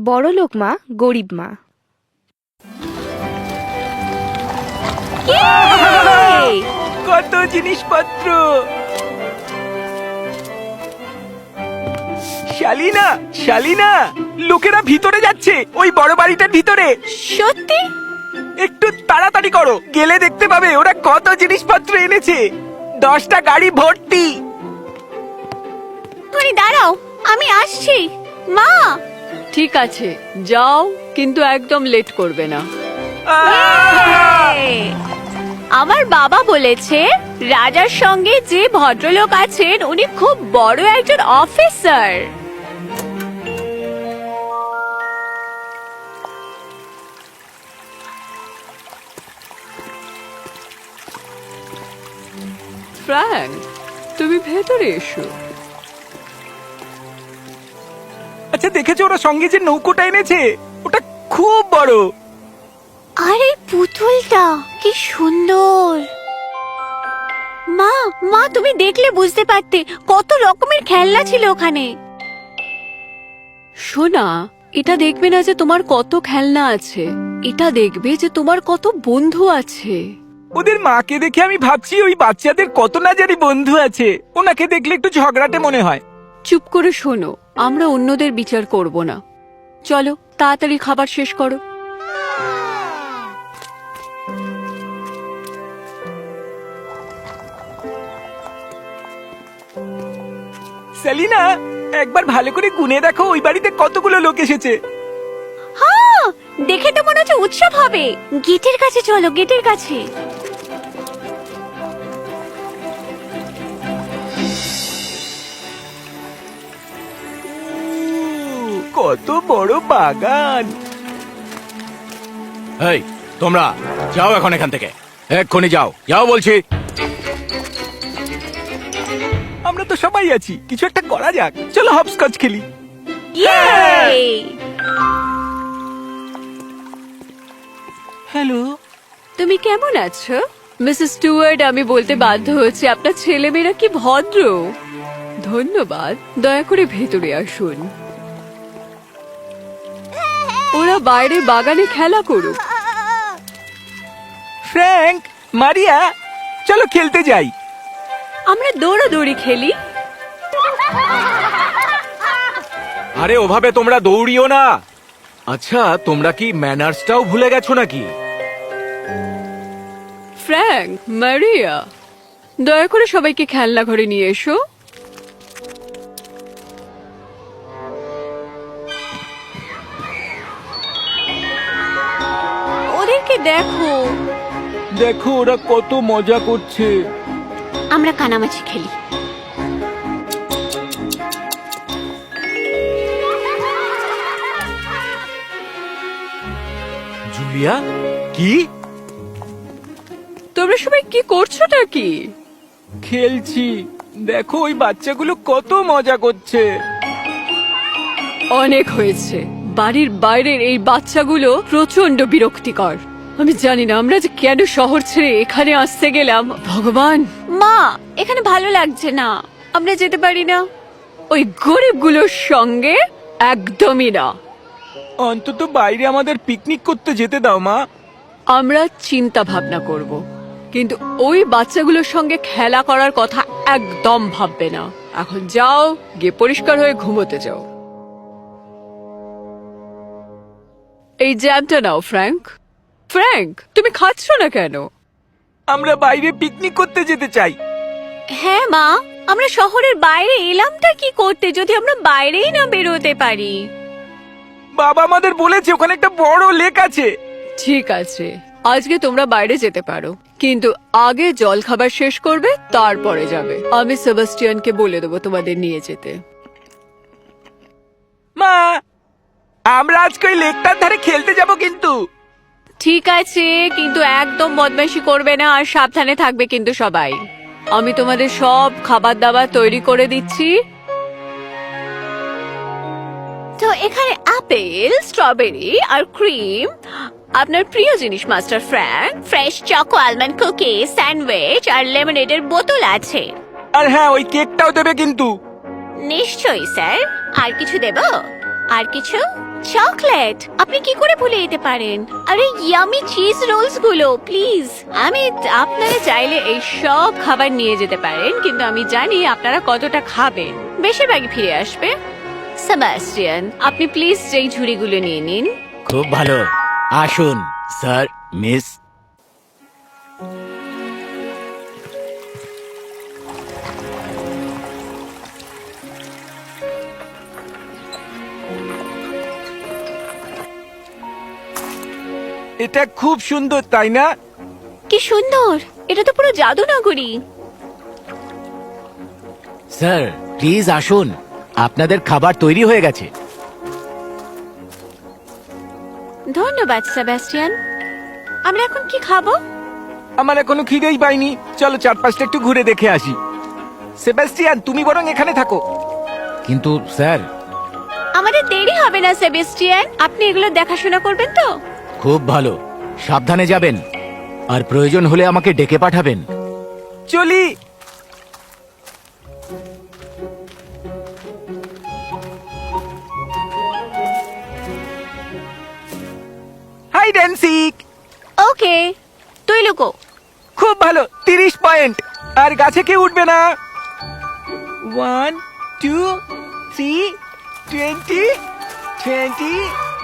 বড়লোক মা, গরিব মা। কত জিনিসপত্র! শালিনা, শালিনা, লোকেরা ভিতরে যাচ্ছে, ওই বড় বাড়িটার ভিতরে। সত্যি? একটু তাড়াতাড়ি করো, গেলে দেখতে পাবে ওরা কত জিনিসপত্র এনেছে। 10টা গাড়ি ভর্তি। তুমি দাঁড়াও, আমি আসছি। মা, ঠিক আছে, যাও, কিন্তু একদম লেট করবে না। আমার বাবা বলেছে রাজার সঙ্গে যে ভদ্রলোক আছেন উনি খুব বড় একজন অফিসার। ফ্র্যাঙ্ক, তুমি ভেতরে এসো। আচ্ছা, দেখেছো ওরা সঙ্গে যে নৌকোটা এনেছে? ওটা খুব বড়। আরে পুতুলটা কি সুন্দর! মা, মা, তুমি দেখলে বুঝতে পারতে কত রকমের খেলনা ছিল ওখানে। সোনা, এটা দেখবে না যে তোমার কত খেলনা আছে, এটা দেখবে যে তোমার কত বন্ধু আছে। ওদের মাকে দেখে আমি ভাবছি ওই বাচ্চাদের কত না জানি বন্ধু আছে। ওনাকে দেখলে একটু ঝগড়াটে মনে হয়। চুপ করে শোনো, আমরা অন্যদের বিচার করব না। চলো, তাড়াতাড়ি খাবার শেষ করো। সেলিনা, একবার ভালো করে গুনে দেখো ওই বাড়িতে কতগুলো লোক এসেছে। হ্যাঁ, দেখে তো মনে হচ্ছে উৎসব হবে। গেটের কাছে চলো, গেটের কাছে। কত বড় বাগান! এই, তোমরা যাও এখন এখান থেকে, এক্ষুনি যাও, যাও বলছি। আমরা তো সবাই আছি, কিছু একটা করা যাক। চলো হপস্কচ খেলি। হ্যালো, তুমি কেমন আছো মিসেস স্টুয়ার্ট? আমি বলতে বাধ্য হচ্ছি, আপনার ছেলেমেয়েরা কি ভদ্র। ধন্যবাদ, দয়া করে ভেতরে আসুন। ওরা বাইরে বাগানে খেলা করুক। ফ্র্যাঙ্ক, মারিয়া, চলো খেলতে যাই। আমরা দৌড়াদৌড়ি খেলি। আরে ওভাবে তোমরা দৌড়িও না। আচ্ছা, তোমরা কি ম্যানার্সটাও ভুলে গেছো নাকি? ফ্র্যাঙ্ক, মারিয়া, দয়া করে সবাইকে খেলনা ঘরে নিয়ে এসো। ওদেরকে দেখো। দেখো ওরা কত মজা করছে। আমরা কানামাছি খেলি। জুলিয়া, কি? তোমরা সবাই কি করছোটা কি? খেলছি। দেখো ওই বাচ্চাগুলো কত মজা করছে। অনেক হয়েছে। বাড়ির বাইরের এই বাচ্চাগুলো প্রচন্ড বিরক্তিকর। আমি জানি না আমরা যে কেন শহর ছেড়ে এখানে আসতে গেলাম। ভগবান! মা, এখানে ভালো লাগছে না, আমরা যেতে পারি না? ওই গরিবগুলোর সঙ্গে একদমই না। অন্তত বাইরে আমাদের পিকনিক করতে যেতে দাও মা। আমরা চিন্তা ভাবনা করব, কিন্তু ওই বাচ্চাগুলোর সঙ্গে খেলা করার কথা একদম ভাববে না। এখন যাও, গিয়ে পরিষ্কার হয়ে ঘুমোতে যাও। এই জ্যামটা নাও ফ্র্যাঙ্ক। ফ্র্যাঙ্ক, তুমি খাচ্ছ না কেন? আমরা বাইরে পিকনিক করতে যেতে চাই। হ্যাঁ মা, আমরা শহরের বাইরে এলামটা কি করতে যদি আমরা বাইরেই না বেরোতে পারি? বাবা আমাদের বলেছে ওখানে একটা বড় লেক আছে। ঠিক আছে, আজকে তোমরা বাইরে যেতে পারো, কিন্তু আগে জল খাবার শেষ করবে, তারপরে যাবে। আমি সেবাস্টিয়ানকে বলে দেবো তোমাদের নিয়ে যেতে। মা, আমরা আজকে ওই লেকটার ধারে খেলতে যাব কিন্তু। ঠিক আছে, কিন্তু একদম বদমাইশি করবে না আর সাবধানে থাকবে কিন্তু সবাই। আমি তোমাদের সব খাবার দাবার তৈরি করে দিচ্ছি। তো এখানে আপেল, স্ট্রবেরি আর ক্রিম, আপনার প্রিয় জিনিস master Frank, fresh choco almond cookie, sandwich আর লেমনেডের বোতল আছে। আর হ্যাঁ, ওই কেকটাও দেবে কিন্তু। নিশ্চয়ই স্যার। আর কিছু দেব? আর কিছু? চকলেট আপনি কি করে ভুলে যেতে পারেন? আরে ইয়ামি চিজ রোলস গুলো প্লিজ। আমি আপনারা চাইলে এই সব খাবার নিয়ে যেতে পারেন, কিন্তু আমি জানি আপনারা কতটা খাবেন। বেশিরভাগই ফিরে আসবে। সেবাস্টিয়ান, আপনি প্লিজ যেই ঝুড়িগুলো নিয়ে নিন। খুব ভালো। আসুন স্যার, মিস। এটা খুব সুন্দর, তাই না? কি সুন্দর, এটা তো পুরো জাদু নগরী। স্যার প্লিজ আসুন, আপনাদের খাবার তৈরি হয়ে গেছে। ধন্যবাদ সেবাস্টিয়ান। আমরা এখন কি খাবো? আমার এখনো খিদেই পাইনি। চলো চারপাশটা একটু ঘুরে দেখে আসি। সেবাস্টিয়ান, তুমি বরং এখানে থাকো। কিন্তু স্যার। আমাদের দেরি হবে না সেবাস্টিয়ান, আপনি এগুলো দেখাশোনা করবেন তো? খুব ভালো, সাবধানে যাবেন, আর প্রয়োজন হলে আমাকে ডেকে পাঠাবেন। চলি। হাই ড্যান্সিক। ওকে, তুই লুকো। খুব ভালো, 30 পয়েন্ট। আর গাছে কেউ উঠবে না। 1 2 3 20 20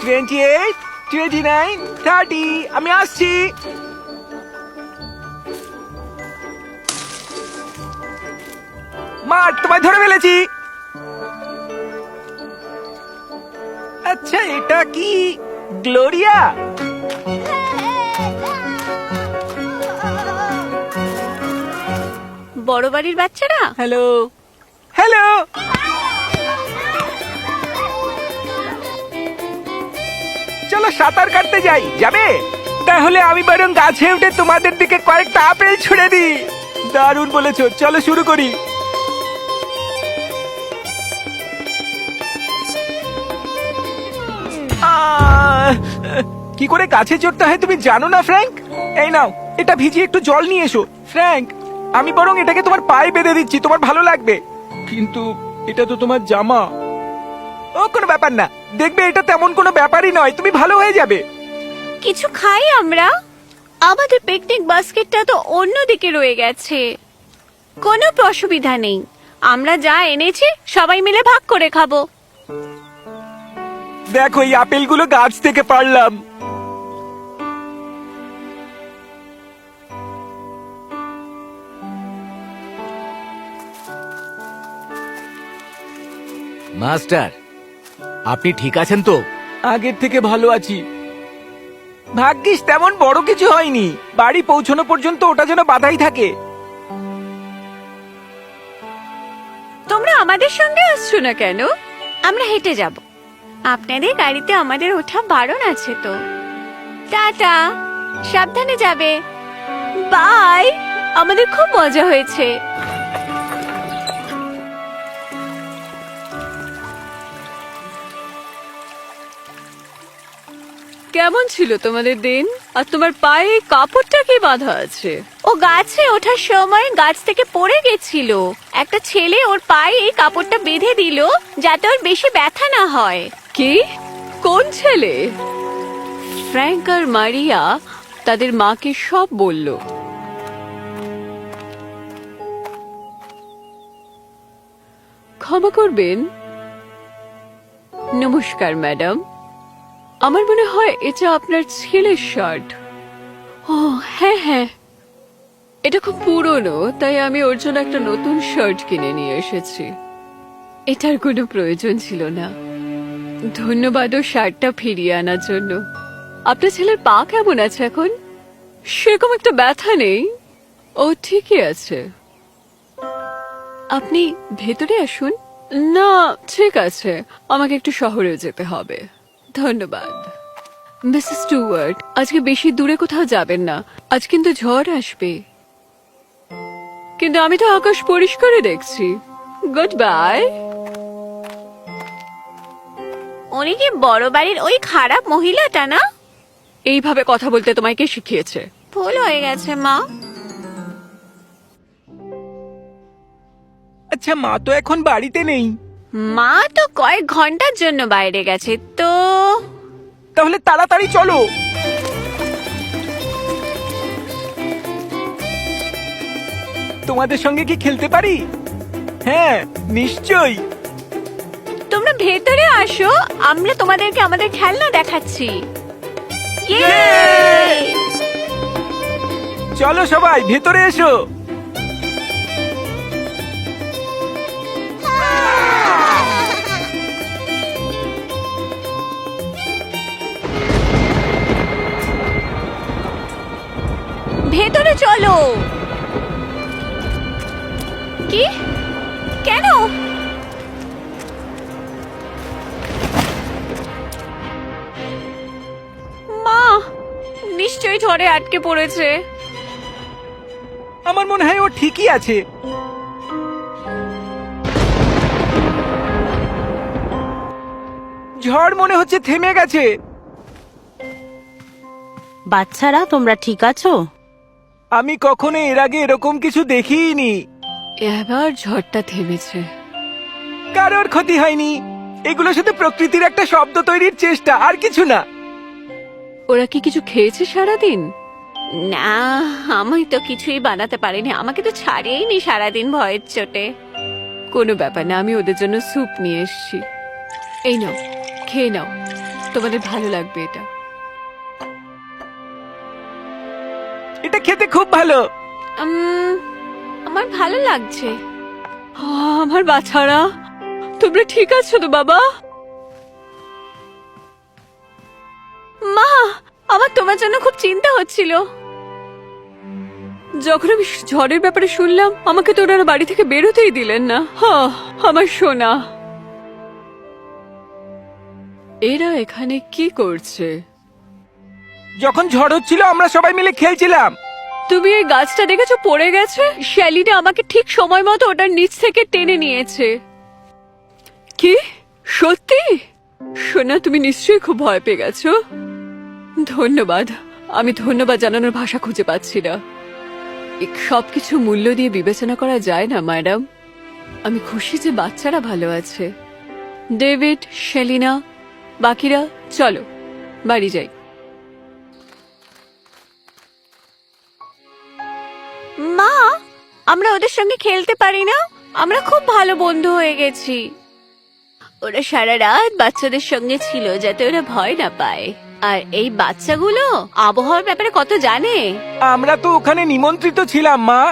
28 29 30। আমি আসছি। মার, তোমায় ধরে ফেলেছি। আচ্ছা, এটা কি গ্লোরিয়া? বড় বাড়ির বাচ্চারা, হ্যালো হ্যালো। চলো সাঁতার কাটতে যাই, যাবে? তাহলে আমি বরং গাছে উঠে তোমাদের দিকে কয়েকটা আপেল ছুড়ে দিই। দারুণ বলেছো, চলো শুরু করি। কি করে গাছে চড়তে হয় তুমি জানো না ফ্র্যাঙ্ক? এই নাও, এটা ভিজিয়ে একটু জল নিয়ে এসো। ফ্র্যাঙ্ক, আমি বরং এটাকে তোমার পায়ে বেঁধে দিচ্ছি, তোমার ভালো লাগবে। কিন্তু এটা তো তোমার জামা। ও কোনো ব্যাপার না, দেখবে এটা তেমন কোনো ব্যাপারই নয়, তুমি ভালো হয়ে যাবে। কিছু খাই আমরা? আমাদের পিকনিক বাস্কেটটা তো অন্যদিকে রয়ে গেছে। কোনো অসুবিধা নেই, আমরা যা এনেছি সবাই মিলে ভাগ করে খাবো। দেখো, এই আপেলগুলো গাছ থেকে পারলাম। মাস্টার, আপনি ঠিক আছেন তো? আগের থেকে ভালো আছি। ভাগ্যিস তেমন বড় কিছু হয়নি। বাড়ি পৌঁছানো পর্যন্ত ওটা যেন বাধাই থাকে। তোমরা আমাদের সঙ্গে আসছো না কেন? আমরা হেঁটে যাব। আপনাদের গাড়িতে আমাদের ওঠা বারণ আছে তো। টাটা, সাবধানে যাবে। বাই, আমাদের খুব মজা হয়েছে। কেমন ছিল তোমাদের দিন? আর তোমার পায়ে কাপড়টা কি বাঁধা আছে? ও গাছে ওঠার সময় গাছ থেকে পড়ে গেছিল। একটা ছেলে ওর পায়ে এই কাপড়টা বেঁধে দিল যাতে ওর বেশি ব্যথা না হয়। কি? কোন ছেলে? ফ্র্যাঙ্ক আর মারিয়া তাদের মাকে সব বলল। ক্ষমা করবেন। নমস্কার ম্যাডাম, আমার মনে হয় এটা আপনার ছেলের শার্ট। ও হ্যাঁ হ্যাঁ, এটা খুব পুরনো, তাই আমি ওর জন্য একটা নতুন শার্ট কিনে নিয়ে এসেছি। এটার কোনো প্রয়োজন ছিল না। ধন্যবাদ ও শার্টটা ফিরিয়ে আনার জন্য। আপনার ছেলের পা কেমন আছে এখন? সেরকম একটা ব্যথা নেই, ও ঠিকই আছে। আপনি ভেতরে আসুন। না ঠিক আছে, আমাকে একটু শহরে যেতে হবে। ধন্যবাদ। মিসেস স্টুয়ার্ট, আজকে বেশি দূরে কোথাও যাবেন না, আজ কিন্তু ঝড় আসবে। কিন্তু আমি তো আকাশ পরিষ্কারই দেখছি। Good bye. উনি কি বড় বাড়ির ওই খারাপ মহিলাটা না? এইভাবে কথা বলতে তোমায় কে শিখিয়েছে? ভুল হয়ে গেছে মা। আচ্ছা, মা তো এখন বাড়িতে নেই। মা তো কয়েক ঘন্টার জন্য বাইরে গেছে তো। তাহলে তাড়াতাড়ি চলো। তোমাদের সঙ্গে কি খেলতে পারি? হ্যাঁ, নিশ্চয়ই। তোমরা ভেতরে আসো, আমরা তোমাদেরকে আমাদের খেলনা দেখাচ্ছি। চলো সবাই ভেতরে এসো। ভেতরে চলো। কি? কেন? মা নিশ্চয়ই ঝড়ে আটকে পড়েছে। আমার মনে হয় ও ঠিকই আছে। ঝড় মনে হচ্ছে থেমে গেছে। বাচ্চারা তোমরা ঠিক আছো? আমি কখনো এর আগে এরকম কিছু দেখিনি। এবার ঝড়টা থেমেছে। কারোর ক্ষতি হয়নি। এগুলো শুধু প্রকৃতির একটা শব্দ তৈরির চেষ্টা, আর কিছু না। ওরা কি কিছু খেয়েছে সারাদিন? না, আমি তো কিছুই বানাতে পারিনি, আমাকে তো ছাড়েইনি সারাদিন ভয়ের চোটে। কোনো ব্যাপার না, আমি ওদের জন্য স্যুপ নিয়ে এসেছি। এই নাও, খেয়ে নাও, তোমাদের ভালো লাগবে এটা। এটা খেতে খুব ভালো। আমার ভালো লাগছে। আমার বাচ্চারা, তোমরা ঠিক আছো তো বাবা? মা, আমার তোমার জন্য খুব চিন্তা হচ্ছিল। যখন আমি ঝড়ের ব্যাপারে শুনলাম, আমাকে তো ওনারা বাড়ি থেকে বেরোতেই দিলেন না। আমার সোনা। এরা এখানে কি করছে? যখন ঝড় হচ্ছিল আমরা সবাই মিলে খেলছিলাম। তুমি এই গাছটা দেখেছো পড়ে গেছে? শ্যালিনা আমাকে ঠিক সময় মতো ওটার নিচ থেকে টেনে নিয়েছে। কি সত্যি? সোনা, তুমি নিশ্চয়ই খুব ভয় পেয়ে গেছো। ধন্যবাদ। আমি ধন্যবাদ জানানোর ভাষা খুঁজে পাচ্ছি না। সবকিছু মূল্য দিয়ে বিবেচনা করা যায় না ম্যাডাম। আমি খুশি যে বাচ্চারা ভালো আছে। ডেভিড, শ্যালিনা, বাকিরা চলো বাড়ি যাই। মা, আমরা ওদের সঙ্গে খেলতে পারি না? আমরা খুব ভালো বন্ধু হয়ে গেছি। ওরা সারা রাত বাচ্চাদের সঙ্গে ছিল যাতে ওরা ভয় না পায়। আর এই বাচ্চাগুলো আবহাওয়ার ব্যাপারে কত জানে। আমরা তো ওখানে নিমন্ত্রিত ছিলাম মা।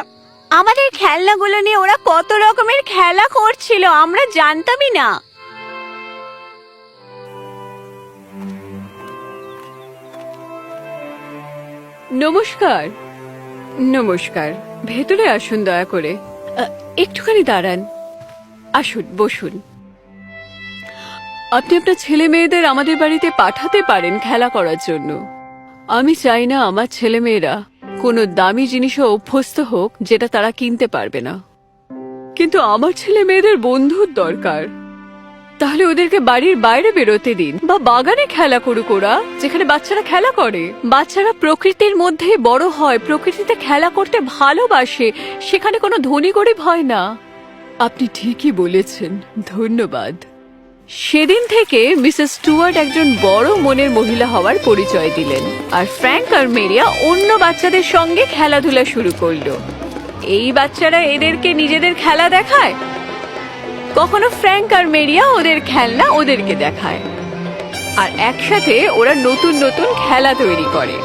আমাদের খেলনাগুলো নিয়ে ওরা কত রকমের খেলা করছিল, আমরা জানতামই না। নমস্কার। নমস্কার, ভেতরে আসুন দয়া করে। একটুখানি দাঁড়ান। আসুন, বসুন। আপনি আপনার ছেলে মেয়েদের আমাদের বাড়িতে পাঠাতে পারেন খেলা করার জন্য। আমি চাই না আমার ছেলে মেয়েরা কোনো দামি জিনিসে অভ্যস্ত হোক যেটা তারা কিনতে পারবে না। কিন্তু আমার ছেলে মেয়েদের বন্ধুর দরকার। তাহলে ওদেরকে বাড়ির বাইরে বেরোতে দিন, বা বাগানে খেলা করুক ওরা, যেখানে বাচ্চারা খেলা করে। বাচ্চারা প্রকৃতির মধ্যে বড় হয়, প্রকৃতিতে খেলা করতে ভালোবাসে, সেখানে কোনো ধনী গরিব হয় না। আপনি ঠিকই বলেছেন, ধন্যবাদ। সেদিন থেকে মিসেস স্টুয়ার্ট একজন বড় মনের মহিলা হওয়ার পরিচয় দিলেন, আর ফ্র্যাঙ্ক আর মেরিয়া অন্য বাচ্চাদের সঙ্গে খেলাধুলা শুরু করলো। এই বাচ্চারা এদেরকে নিজেদের খেলা দেখায়, কখনো ফ্র্যাঙ্ক আর মেরিয়া ওদের খেলনা ওদেরকে দেখায়, আর একসাথে ওরা নতুন নতুন খেলা তৈরি করে।